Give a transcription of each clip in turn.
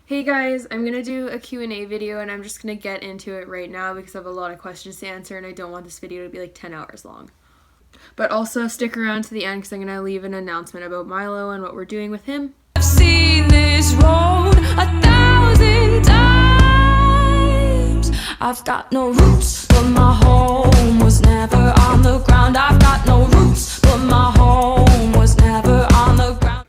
Hey guys, I'm going to do a Q&A video and I'm just going to get into it right now because I have a lot of questions to answer and I don't want this video to be like 10 hours long. But also stick around to the end because I'm going to leave an announcement about Milo and what we're doing with him. I've seen this road 1,000 times. I've got no roots, but my home was never on the ground. I've got no roots, but my home was never on the ground.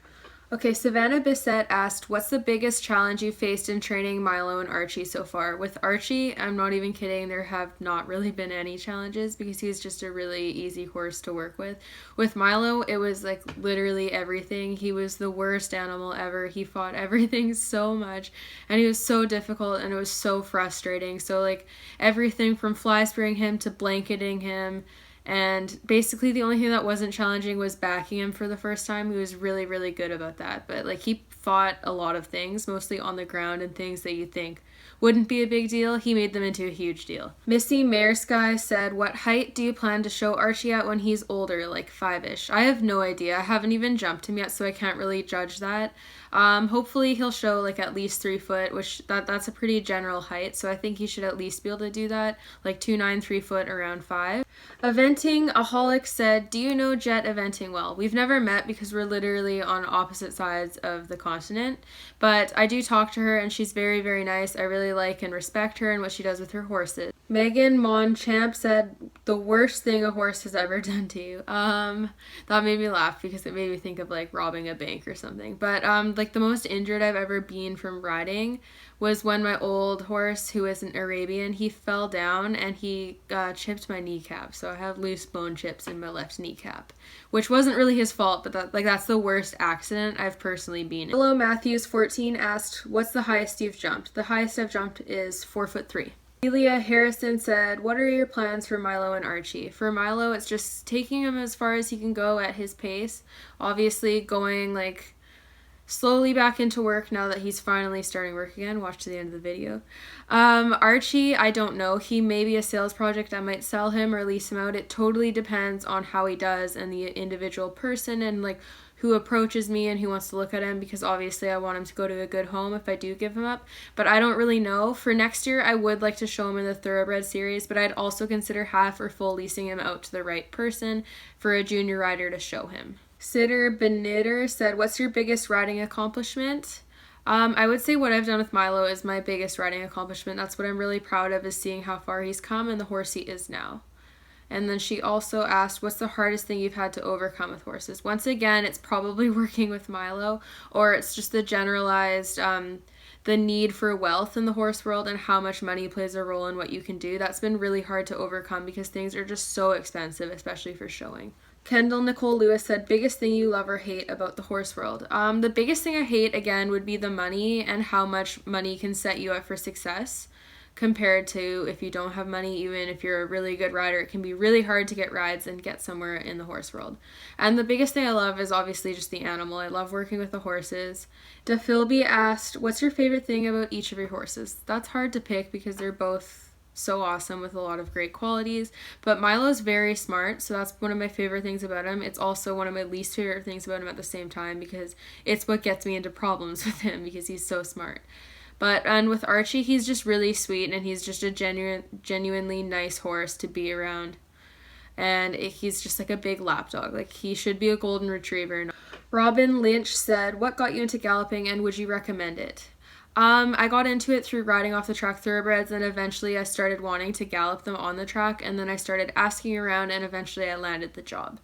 Okay, Savannah Bissett asked, what's the biggest challenge you faced in training Milo and Archie so far? With Archie, I'm not even kidding, there have not really been any challenges because he's just a really easy horse to work with. With Milo, it was like literally everything. He was the worst animal ever. He fought everything so much and he was so difficult and it was so frustrating. So like everything from fly spearing him to blanketing him. And basically the only thing that wasn't challenging was backing him for the first time. He was really, really good about that. But like he fought a lot of things, mostly on the ground and things that you think wouldn't be a big deal. He made them into a huge deal. Missy Maresky said, what height do you plan to show Archie at when he's older, like 5-ish? I have no idea. I haven't even jumped him yet, so I can't really judge that. Hopefully he'll show like at least 3 foot, which that's a pretty general height, so I think he should at least be able to do that, like 2'9", 3 foot, around 5. Eventing Aholic said, do you know Jet eventing well? We've never met because we're literally on opposite sides of the continent, but I do talk to her and she's very, very nice. I really like and respect her and what she does with her horses. Megan Monchamp said, the worst thing a horse has ever done to you. That made me laugh because it made me think of like robbing a bank or something. But like the most injured I've ever been from riding was when my old horse, who is an Arabian, he fell down and he chipped my kneecap. So I have loose bone chips in my left kneecap, which wasn't really his fault, but that's the worst accident I've personally been in. Hello Matthews 14 asked, what's the highest you've jumped? The highest I've jumped is 4'3". Celia Harrison said, what are your plans for Milo and Archie? For Milo, it's just taking him as far as he can go at his pace. Obviously going like slowly back into work now that he's finally starting work again. Watch to the end of the video. Archie, I don't know. He may be a sales project. I might sell him or lease him out. It totally depends on how he does and the individual person and like who approaches me and who wants to look at him, because obviously I want him to go to a good home if I do give him up. But I don't really know. For next year, I would like to show him in the Thoroughbred series, but I'd also consider half or full leasing him out to the right person for a junior rider to show him. Sitter Benitter said, what's your biggest riding accomplishment? I would say what I've done with Milo is my biggest riding accomplishment. That's what I'm really proud of, is seeing how far he's come and the horse he is now. And then she also asked, what's the hardest thing you've had to overcome with horses? Once again, it's probably working with Milo, or it's just the generalized the need for wealth in the horse world and how much money plays a role in what you can do. That's been really hard to overcome because things are just so expensive, especially for showing. Kendall Nicole Lewis said, biggest thing you love or hate about the horse world? The biggest thing I hate, again, would be the money and how much money can set you up for success compared to if you don't have money. Even if you're a really good rider, it can be really hard to get rides and get somewhere in the horse world. And the biggest thing I love is obviously just the animal. I love working with the horses. DePhilby asked, what's your favorite thing about each of your horses? That's hard to pick because they're both so awesome with a lot of great qualities, but Milo's very smart, so that's one of my favorite things about him. It's also one of my least favorite things about him at the same time because it's what gets me into problems with him because he's so smart. And with Archie, he's just really sweet and he's just a genuinely nice horse to be around. And he's just like a big lapdog. Like, he should be a golden retriever. Robin Lynch said, what got you into galloping and would you recommend it? I got into it through riding off the track thoroughbreds, and eventually I started wanting to gallop them on the track, and then I started asking around, and eventually I landed the job.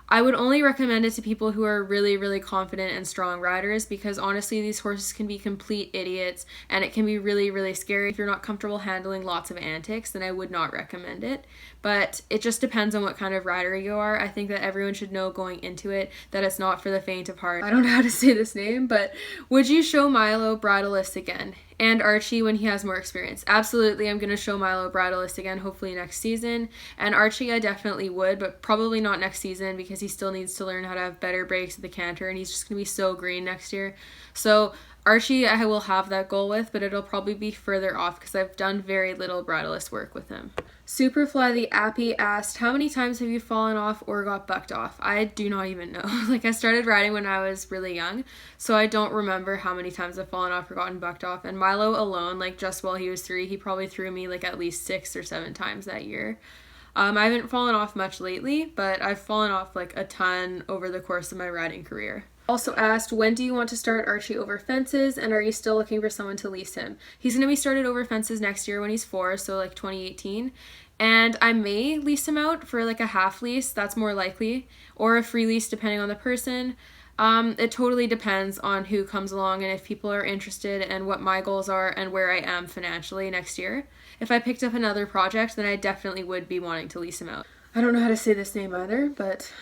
I would only recommend it to people who are really, really confident and strong riders, because honestly, these horses can be complete idiots and it can be really, really scary. If you're not comfortable handling lots of antics, then I would not recommend it. But it just depends on what kind of rider you are. I think that everyone should know going into it that it's not for the faint of heart. I don't know how to say this name, but would you show Milo bridle-less again? And Archie when he has more experience? Absolutely, I'm going to show Milo bridle-less again, hopefully next season. And Archie I definitely would, but probably not next season because he still needs to learn how to have better breaks at the canter, and he's just going to be so green next year. So Archie I will have that goal with, but it'll probably be further off because I've done very little bridle-less work with him. Superfly the Appy asked, how many times have you fallen off or got bucked off? I do not even know. Like, I started riding when I was really young, so I don't remember how many times I've fallen off or gotten bucked off. And Milo alone, like, just while he was 3, he probably threw me like at least 6 or 7 times that year. I haven't fallen off much lately, but I've fallen off like a ton over the course of my riding career. Also asked, when do you want to start Archie over fences, and are you still looking for someone to lease him? He's going to be started over fences next year when he's 4, so like 2018. And I may lease him out for like a half lease, that's more likely, or a free lease depending on the person. It totally depends on who comes along and if people are interested and what my goals are and where I am financially next year. If I picked up another project, then I definitely would be wanting to lease him out. I don't know how to say this name either, but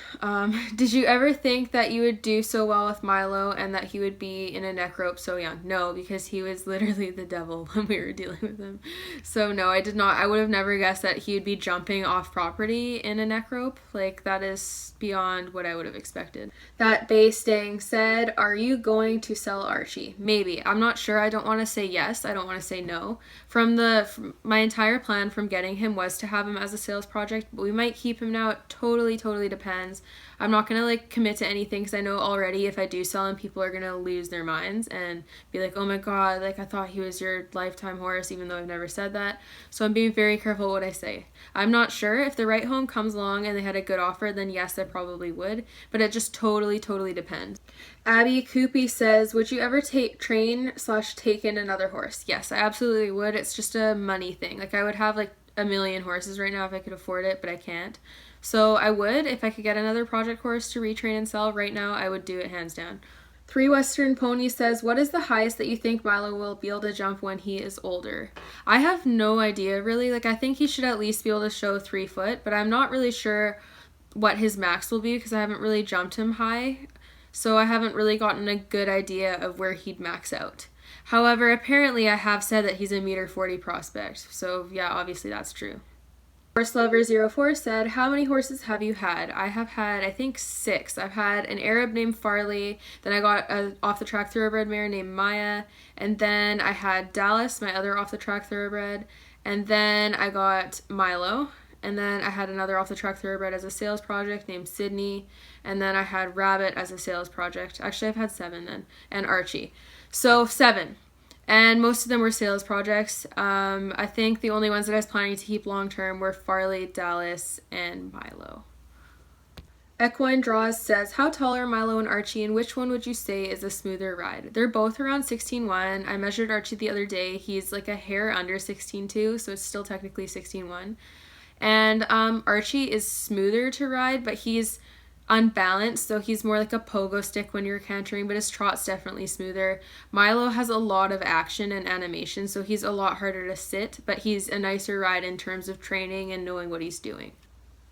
did you ever think that you would do so well with Milo and that he would be in a neck rope so young? No, because he was literally the devil when we were dealing with him. So no, I did not. I would have never guessed that he would be jumping off property in a neck rope. Like, that is beyond what I would have expected. That Bay Stang said, are you going to sell Archie? Maybe. I'm not sure. I don't want to say yes. I don't want to say no. From my entire plan from getting him was to have him as a sales project, but we might keep him now. It totally depends. I'm not gonna like commit to anything because I know already if I do sell him, people are gonna lose their minds and be like, oh my god, like I thought he was your lifetime horse, even though I've never said that. So I'm being very careful what I say. I'm not sure. If the right home comes along and they had a good offer, then yes, I probably would, but it just totally depends. Abby Coopy says, would you ever train/take in another horse? Yes, I absolutely would. It's just a money thing. Like, I would have like a million horses right now if I could afford it, but I can't. So I would, if I could get another project horse to retrain and sell right now, I would do it hands down. 3 Western Pony says, what is the highest that you think Milo will be able to jump when he is older? I have no idea really. Like, I think he should at least be able to show 3 foot, but I'm not really sure what his max will be because I haven't really jumped him high. So I haven't really gotten a good idea of where he'd max out. However, apparently I have said that he's a 1.40 meter prospect. So yeah, obviously that's true. Horse Lover 04 said, how many horses have you had? I have had, I think, 6. I've had an Arab named Farley, then I got an off-the-track thoroughbred mare named Maya, and then I had Dallas, my other off-the-track thoroughbred, and then I got Milo, and then I had another off-the-track thoroughbred as a sales project named Sydney, and then I had Rabbit as a sales project. Actually, I've had 7 then, and Archie. So 7. And most of them were sales projects. I think the only ones that I was planning to keep long term were Farley, Dallas, and Milo. Equine Draws says, how tall are Milo and Archie, and which one would you say is a smoother ride? They're both around 16.1. I measured Archie the other day. He's like a hair under 16.2, so it's still technically 16.1. And Archie is smoother to ride, but he's unbalanced, so he's more like a pogo stick when you're cantering, but his trot's definitely smoother. Milo has a lot of action and animation, so he's a lot harder to sit, but he's a nicer ride in terms of training and knowing what he's doing.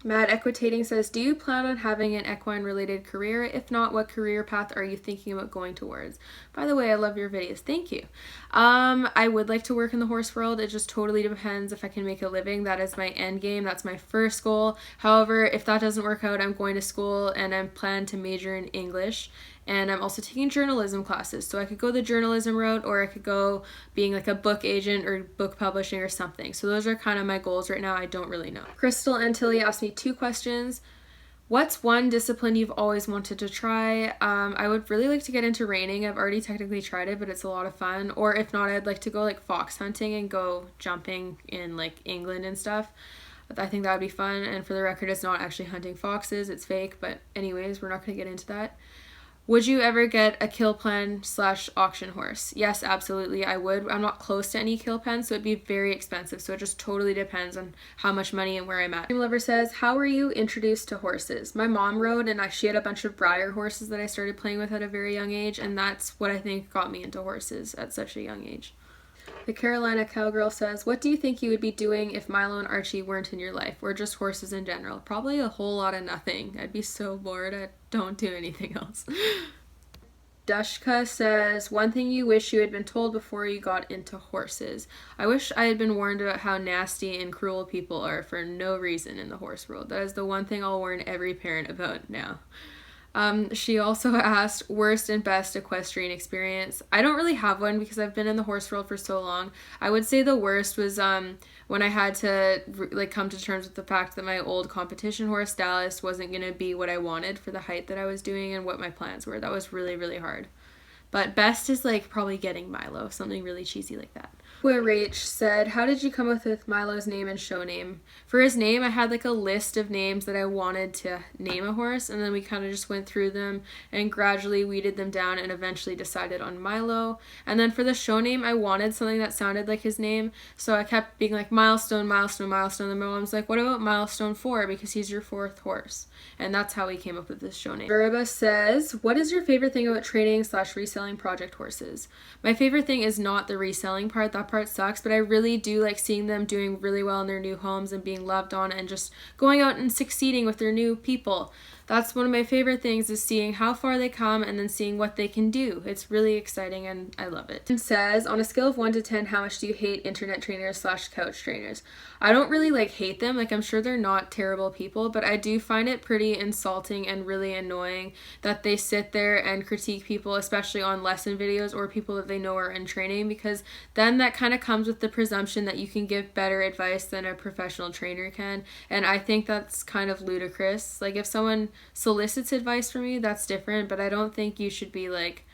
Mad Equitating says, do you plan on having an equine related career? If not, what career path are you thinking about going towards? By the way, I love your videos. Thank you. I would like to work in the horse world. It just totally depends if I can make a living. That is my end game. That's my first goal. However, if that doesn't work out, I'm going to school and I'm planning to major in English. And I'm also taking journalism classes. So I could go the journalism route, or I could go being like a book agent or book publishing or something. So those are kind of my goals right now. I don't really know. Crystal and Tilly asked me 2 questions. What's one discipline you've always wanted to try? I would really like to get into reining. I've already technically tried it, but it's a lot of fun. Or if not, I'd like to go like fox hunting and go jumping in like England and stuff. I think that would be fun. And for the record, it's not actually hunting foxes. It's fake. But anyways, we're not going to get into that. Would you ever get a kill pen/auction horse? Yes, absolutely, I would. I'm not close to any kill pens, so it'd be very expensive. So it just totally depends on how much money and where I'm at. Dream Lover says, how were you introduced to horses? My mom rode, and she had a bunch of Breyer horses that I started playing with at a very young age, and that's what I think got me into horses at such a young age. The Carolina Cowgirl says, what do you think you would be doing if Milo and Archie weren't in your life, or just horses in general? Probably a whole lot of nothing. I'd be so bored. I don't do anything else. Dushka says, one thing you wish you had been told before you got into horses. I wish I had been warned about how nasty and cruel people are for no reason in the horse world. That is the one thing I'll warn every parent about now. She also asked worst and best equestrian experience. I don't really have one because I've been in the horse world for so long. I would say the worst was when I had to like come to terms with the fact that my old competition horse Dallas wasn't going to be what I wanted for the height that I was doing and what my plans were. That was really, really hard. But best is like probably getting Milo, something really cheesy like that. Where Rach said, how did you come up with Milo's name and show name? For his name, I had like a list of names that I wanted to name a horse, and then we kind of just went through them and gradually weeded them down and eventually decided on Milo. And then for the show name, I wanted something that sounded like his name, so I kept being like Milestone, Milestone, Milestone, and my mom's like, what about Milestone 4, because he's your 4th horse? And that's how we came up with this show name. Verba says, what is your favorite thing about training / reselling project horses? My favorite thing is not the reselling part. That part sucks, but I really do like seeing them doing really well in their new homes and being loved on and just going out and succeeding with their new people. That's one of my favorite things, is seeing how far they come and then seeing what they can do. It's really exciting and I love it. It says, on a scale of 1 to 10, how much do you hate internet trainers / couch trainers? I don't really like hate them. Like, I'm sure they're not terrible people, but I do find it pretty insulting and really annoying that they sit there and critique people, especially on lesson videos or people that they know are in training, because then that kind of comes with the presumption that you can give better advice than a professional trainer can. And I think that's kind of ludicrous. Like, if someone solicits advice from you, that's different, but I don't think you should be like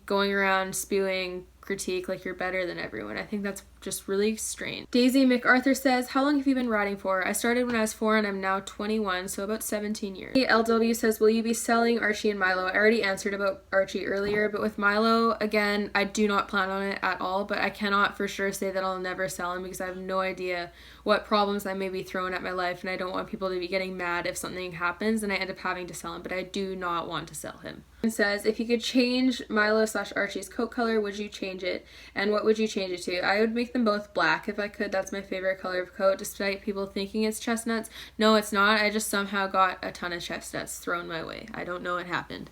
going around spewing critique like you're better than everyone. I think that's just really strange. Daisy MacArthur says, how long have you been riding for? I started when I was 4 and I'm now 21, so about 17 years. LW says, will you be selling Archie and Milo? I already answered about Archie earlier, but with Milo, again, I do not plan on it at all, but I cannot for sure say that I'll never sell him because I have no idea what problems I may be throwing at my life, and I don't want people to be getting mad if something happens and I end up having to sell him, but I do not want to sell him. It says, if you could change Milo / Archie's coat color, would you change it? And what would you change it to? I would make them both black if I could. That's my favorite color of coat, despite people thinking it's chestnuts. No, it's not. I just somehow got a ton of chestnuts thrown my way. I don't know what happened.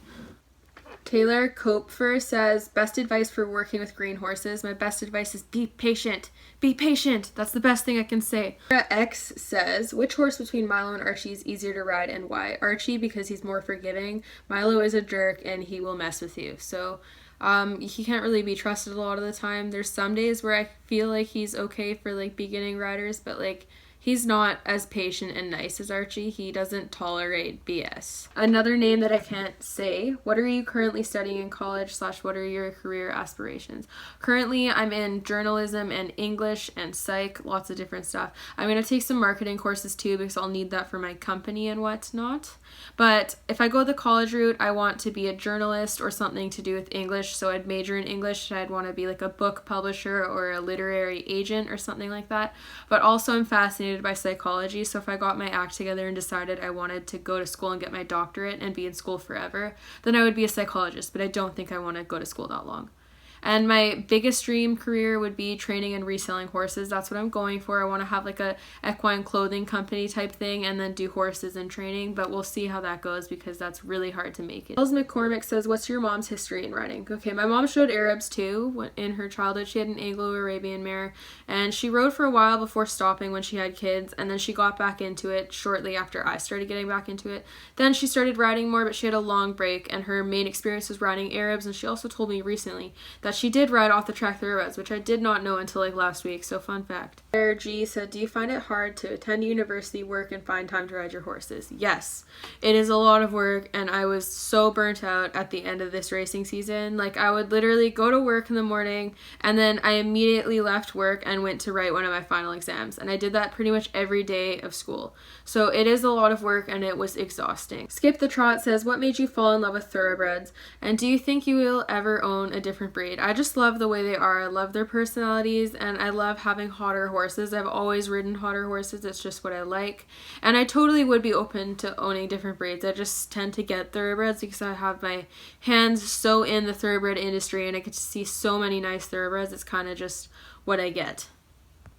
Taylor Kopfer says, best advice for working with green horses. My best advice is be patient. Be patient. That's the best thing I can say. Sarah X says, which horse between Milo and Archie is easier to ride and why? Archie, because he's more forgiving. Milo is a jerk and he will mess with you. So he can't really be trusted a lot of the time. There's some days where I feel like he's okay for like beginning riders, but like he's not as patient and nice as Archie. He doesn't tolerate BS. Another name that I can't say. What are you currently studying in college / what are your career aspirations? Currently, I'm in journalism and English and psych, lots of different stuff. I'm going to take some marketing courses too because I'll need that for my company and whatnot. But if I go the college route, I want to be a journalist or something to do with English. So I'd major in English. I'd want to be like a book publisher or a literary agent or something like that. But also I'm fascinated by psychology, so if I got my act together and decided I wanted to go to school and get my doctorate and be in school forever, then I would be a psychologist, but I don't think I want to go to school that long. And my biggest dream career would be training and reselling horses. That's what I'm going for. I want to have like a equine clothing company type thing and then do horses and training, but we'll see how that goes because that's really hard to make it. Els McCormick says, what's your mom's history in riding? Okay, my mom showed Arabs too in her childhood. She had an Anglo-Arabian mare and she rode for a while before stopping when she had kids, and then she got back into it shortly after I started getting back into it. Then she started riding more, but she had a long break and her main experience was riding Arabs, and she also told me recently that she did ride off the track Thoroughbreds, which I did not know until like last week, so fun fact. Claire G said, do you find it hard to attend university, work, and find time to ride your horses? Yes, it is a lot of work, and I was so burnt out at the end of this racing season. Like, I would literally go to work in the morning, and then I immediately left work and went to write one of my final exams, and I did that pretty much every day of school. So it is a lot of work, and it was exhausting. Skip the Trot says, what made you fall in love with Thoroughbreds, and do you think you will ever own a different breed? I just love the way they are. I love their personalities, and I love having hotter horses. I've always ridden hotter horses. It's just what I like, and I totally would be open to owning different breeds. I just tend to get Thoroughbreds because I have my hands so in the Thoroughbred industry, and I get to see so many nice Thoroughbreds. It's kind of just what I get.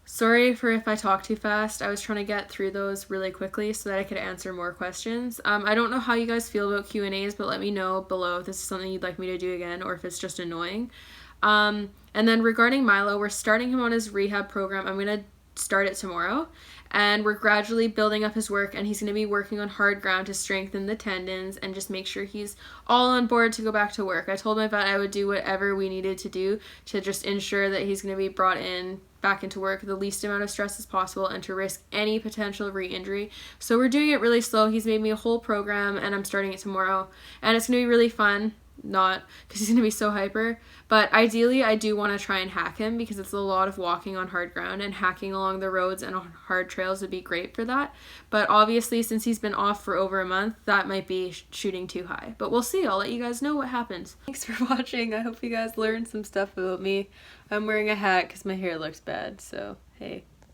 Sorry for if I talk too fast. I was trying to get through those really quickly so that I could answer more questions. I don't know how you guys feel about Q&As, but let me know below if this is something you'd like me to do again or if it's just annoying. And then regarding Milo, we're starting him on his rehab program. I'm going to start it tomorrow, and we're gradually building up his work, and he's going to be working on hard ground to strengthen the tendons and just make sure he's all on board to go back to work. I told my vet I would do whatever we needed to do to just ensure that he's going to be brought in back into work with the least amount of stress as possible and to risk any potential re-injury. So we're doing it really slow. He's made me a whole program, and I'm starting it tomorrow, and it's going to be really fun. Not because he's going to be so hyper, but ideally I do want to try and hack him because it's a lot of walking on hard ground, and hacking along the roads and on hard trails would be great for that. But obviously, since he's been off for over a month, that might be shooting too high. But we'll see. I'll let you guys know what happens. Thanks for watching. I hope you guys learned some stuff about me. I'm wearing a hat because my hair looks bad, so hey.